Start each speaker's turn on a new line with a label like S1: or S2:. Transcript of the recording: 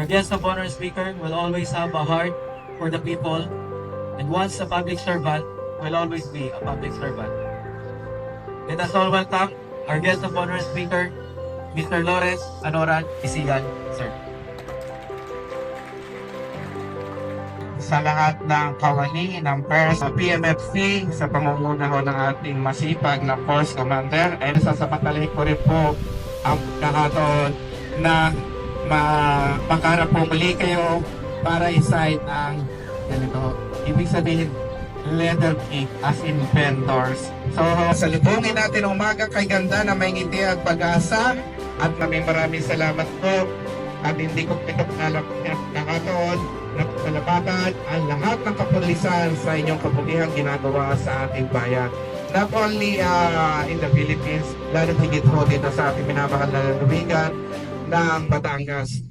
S1: guest of honor speaker will always have a heart for the people, and once a public servant, will always be a public servant. Let us all welcome our guest of honor speaker, Mr. Lawrence Anoran Isigan, sir.
S2: Sa lahat ng kawani ng PERS, PMFC, sa pamumuno ng ating masipag na Force Commander, ay sasamantalahin ko rin po ang pagkakataon na makarap po muli kayo para i-sign ang ganito. Ibig sabihin, letter cake as in vendors. So, salubungin natin ang umaga kay ganda na may ngiti at pag-asa at maraming salamat po at hindi ko nakakataon na pasalabatan ang lahat ng kapulisan sa inyong kabutihang ginagawa sa ating bayan. Not only in the Philippines, lalo higit po dito sa ating minamahal na lalawigan ng Batangas.